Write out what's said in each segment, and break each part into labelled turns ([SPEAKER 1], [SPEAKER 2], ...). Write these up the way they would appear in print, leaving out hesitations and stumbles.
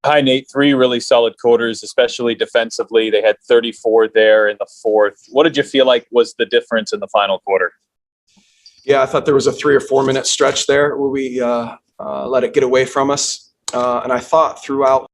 [SPEAKER 1] Hi, Nate. Three really solid quarters, especially defensively. They had 34 there in the fourth. What did you feel like was the difference in the final quarter?
[SPEAKER 2] Yeah, I thought there was a 3 or 4 minute stretch there where we let it get away from us. And I thought throughout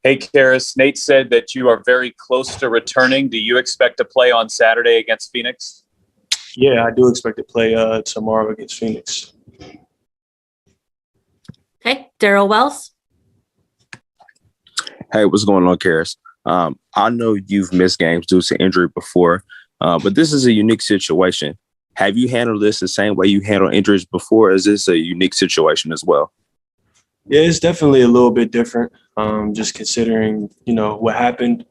[SPEAKER 1] Hey, Karis, Nate said that you are very close to returning. Do you expect to play on Saturday against Phoenix?
[SPEAKER 3] Yeah, I do expect to play tomorrow against Phoenix.
[SPEAKER 4] Okay, Daryl Wells.
[SPEAKER 5] Hey, what's going on, Karis? I know you've missed games due to injury before, but this is a unique situation. Have you handled this the same way you handled injuries before? Is this a unique situation as well?
[SPEAKER 3] Yeah, it's definitely a little bit different. Just considering, what happened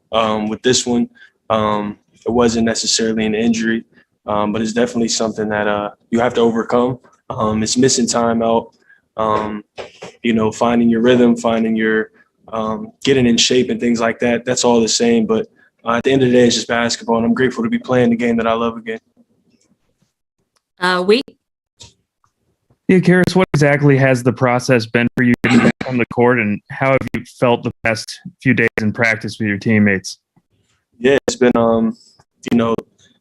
[SPEAKER 3] with this one. It wasn't necessarily an injury, but it's definitely something that you have to overcome. It's missing time out, finding your rhythm, finding your getting in shape and things like that. That's all the same. But at the end of the day, it's just basketball, and I'm grateful to be playing the game that I love again.
[SPEAKER 6] Yeah, Karis, what exactly has the process been for you getting back on the court, and how have you felt the past few days in practice with your teammates?
[SPEAKER 3] Yeah, it's been,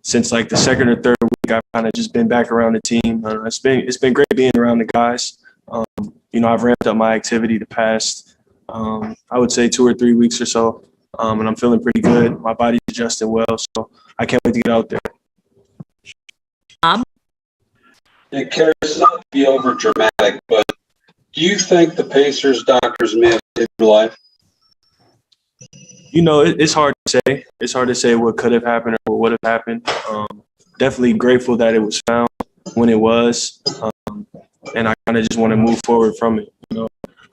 [SPEAKER 3] since like the second or third week, I've kind of just been back around the team. It's been great being around the guys. I've ramped up my activity the past, I would say 2 or 3 weeks or so, and I'm feeling pretty good. My body's adjusting well, so I can't wait to get out there.
[SPEAKER 7] And Karis, not to be over dramatic, but do you think the Pacers doctors may have saved your life?
[SPEAKER 3] It's hard to say. It's hard to say what could have happened or what would have happened. Definitely grateful that it was found when it was, and I kind of just want to move forward from it.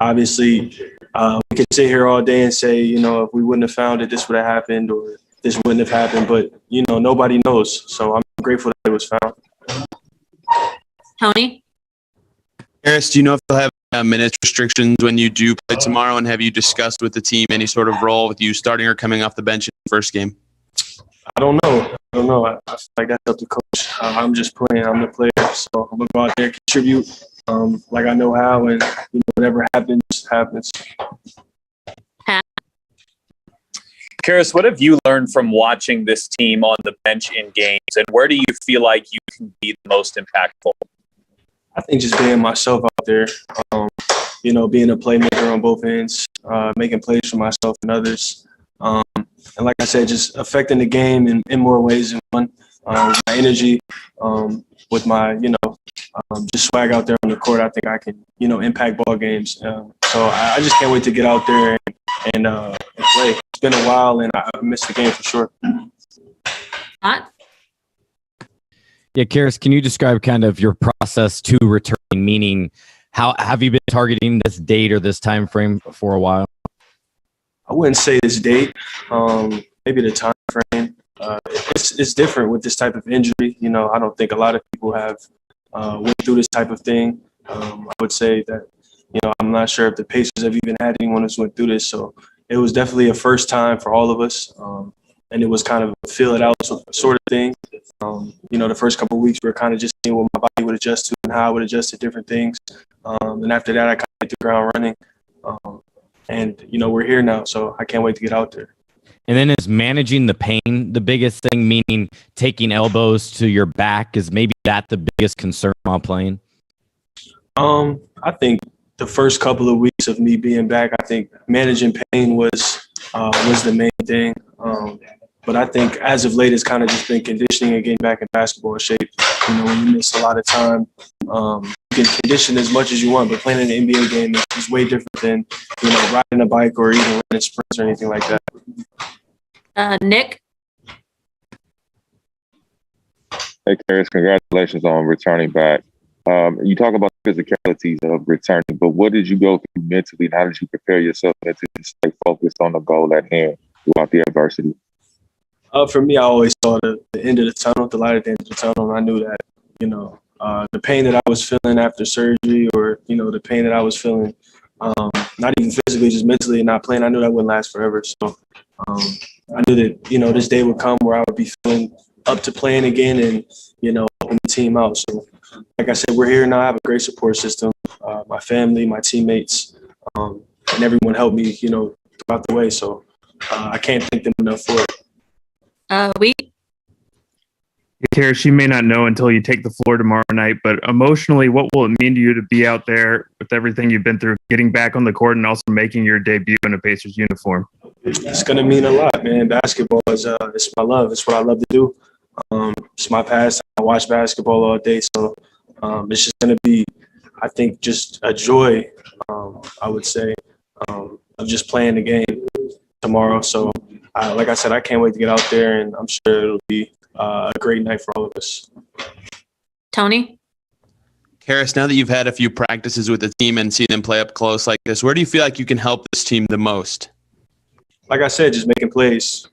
[SPEAKER 3] Obviously, we could sit here all day and say, if we wouldn't have found it, this would have happened, or this wouldn't have happened. But nobody knows. So I'm grateful that it was found.
[SPEAKER 4] Tony.
[SPEAKER 8] Karis, do you know if they'll have minutes restrictions when you do play tomorrow? And have you discussed with the team any sort of role with you starting or coming off the bench in the first game?
[SPEAKER 3] I don't know. I feel like that's up to coach. I'm just playing. I'm the player. So I'm going to go out there and contribute like I know how. And whatever happens, happens.
[SPEAKER 1] Karis, what have you learned from watching this team on the bench in games, and where do you feel like you can be the most impactful?
[SPEAKER 3] I think just being myself out there, being a playmaker on both ends, making plays for myself and others. And like I said, just affecting the game in more ways than one. My energy, with my, just swag out there on the court, I think I can, impact ball games. So I just can't wait to get out there and play. It's been a while, and I missed the game for sure.
[SPEAKER 9] Yeah, Karis, can you describe kind of your process to returning? Meaning, how have you been targeting this date or this time frame for a while?
[SPEAKER 3] I wouldn't say this date, maybe the time frame. It's different with this type of injury. I don't think a lot of people have went through this type of thing. I would say that, I'm not sure if the Pacers have even had anyone who's went through this. So it was definitely a first time for all of us. And it was kind of a feel it out sort of thing. The first couple of weeks we were kind of just seeing what my body would adjust to and how I would adjust to different things. And after that, I kind of hit the ground running. And we're here now, so I can't wait to get out there.
[SPEAKER 9] And then is managing the pain the biggest thing, meaning taking elbows to your back? Is maybe that the biggest concern while playing?
[SPEAKER 3] I think the first couple of weeks of me being back, I think managing pain was the main thing. But I think as of late, it's kind of just been conditioning and getting back in basketball shape. When you miss a lot of time, you can condition as much as you want, but playing an NBA game is way different than, riding a bike or even running sprints or anything like that.
[SPEAKER 4] Nick.
[SPEAKER 10] Hey, Karis, congratulations on returning back. You talk about physicalities of returning, but what did you go through mentally, and how did you prepare yourself to stay focused on the goal at hand throughout the adversity?
[SPEAKER 3] For me, I always saw the end of the tunnel, the light at the end of the tunnel, and I knew that, the pain that I was feeling after surgery or, the pain that I was feeling, not even physically, just mentally and not playing, I knew that wouldn't last forever. So I knew that, this day would come where I would be feeling up to playing again and, helping the team out. So, like I said, we're here now. I have a great support system, my family, my teammates, and everyone helped me, throughout the way. So I can't thank them enough for it.
[SPEAKER 6] Karis, she may not know until you take the floor tomorrow night, but emotionally, what will it mean to you to be out there with everything you've been through, getting back on the court and also making your debut in a Pacers uniform?
[SPEAKER 3] It's going to mean a lot, man. Basketball is it's my love. It's what I love to do. It's my past. I watch basketball all day. So it's just going to be, I think, just a joy, I would say, of just playing the game tomorrow. So, like I said, I can't wait to get out there, and I'm sure it'll be a great night for all of us.
[SPEAKER 4] Tony?
[SPEAKER 8] Karis, now that you've had a few practices with the team and seen them play up close like this, where do you feel like you can help this team the most?
[SPEAKER 3] Like I said, just making plays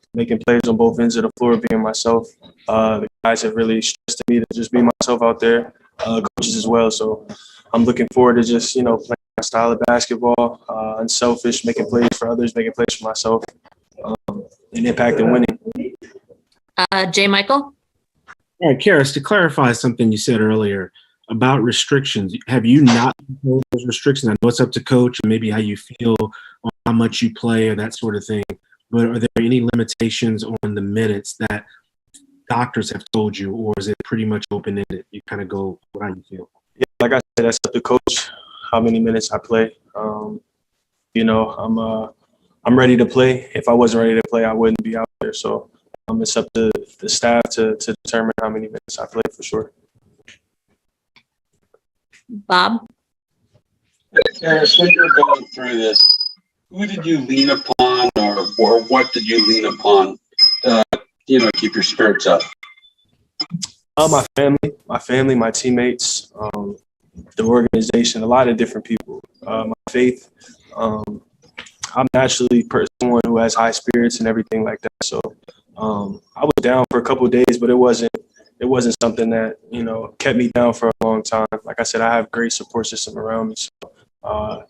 [SPEAKER 3] on both ends of the floor, being myself. The guys have really stressed me to just be myself out there, coaches as well. So I'm looking forward to just, playing my style of basketball, unselfish, making plays for others, making plays for myself, and impacting winning.
[SPEAKER 4] J. Michael?
[SPEAKER 11] All right, Karis, to clarify something you said earlier about restrictions, have you not imposed those restrictions? I know it's up to coach and maybe how you feel on how much you play or that sort of thing, but are there any limitations on the minutes that doctors have told you, or is it pretty much open-ended? You kind of go how you feel?
[SPEAKER 3] Yeah, like I said, that's up to coach, how many minutes I play. I'm ready to play. If I wasn't ready to play, I wouldn't be out there. So it's up to the staff to determine how many minutes I play for sure.
[SPEAKER 4] Bob?
[SPEAKER 7] Karis, when you're going through this, who did you lean upon or what did you lean upon to, keep your spirits up?
[SPEAKER 3] My family, my teammates, the organization, a lot of different people, my faith. I'm naturally someone who has high spirits and everything like that. So I was down for a couple of days, but it wasn't something that, kept me down for a long time. Like I said, I have a great support system around me. So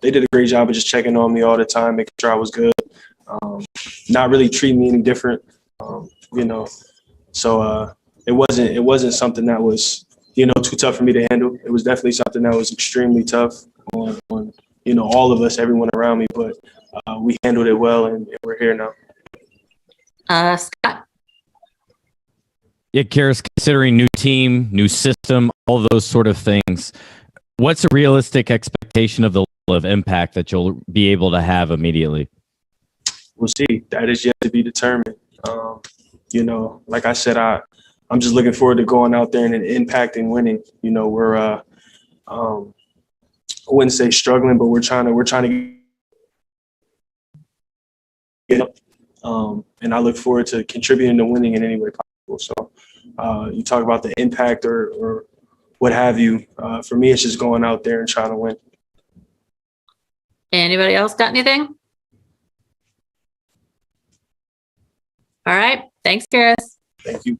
[SPEAKER 3] they did a great job of just checking on me all the time, making sure I was good, not really treating me any different, So it wasn't something that was, too tough for me to handle. It was definitely something that was extremely tough on all of us, everyone around me, but we handled it well, and we're here now.
[SPEAKER 4] Scott?
[SPEAKER 9] Yeah, Karis, considering new team, new system, all those sort of things, what's a realistic expectation of the level of impact that you'll be able to have immediately?
[SPEAKER 3] We'll see. That is yet to be determined. Like I said, I'm just looking forward to going out there and impacting winning. We're I wouldn't say struggling, but we're trying to get up. And I look forward to contributing to winning in any way possible. So you talk about the impact or what have you. For me, it's just going out there and trying to win.
[SPEAKER 4] Anybody else got anything? All right. Thanks, Karis.
[SPEAKER 3] Thank you.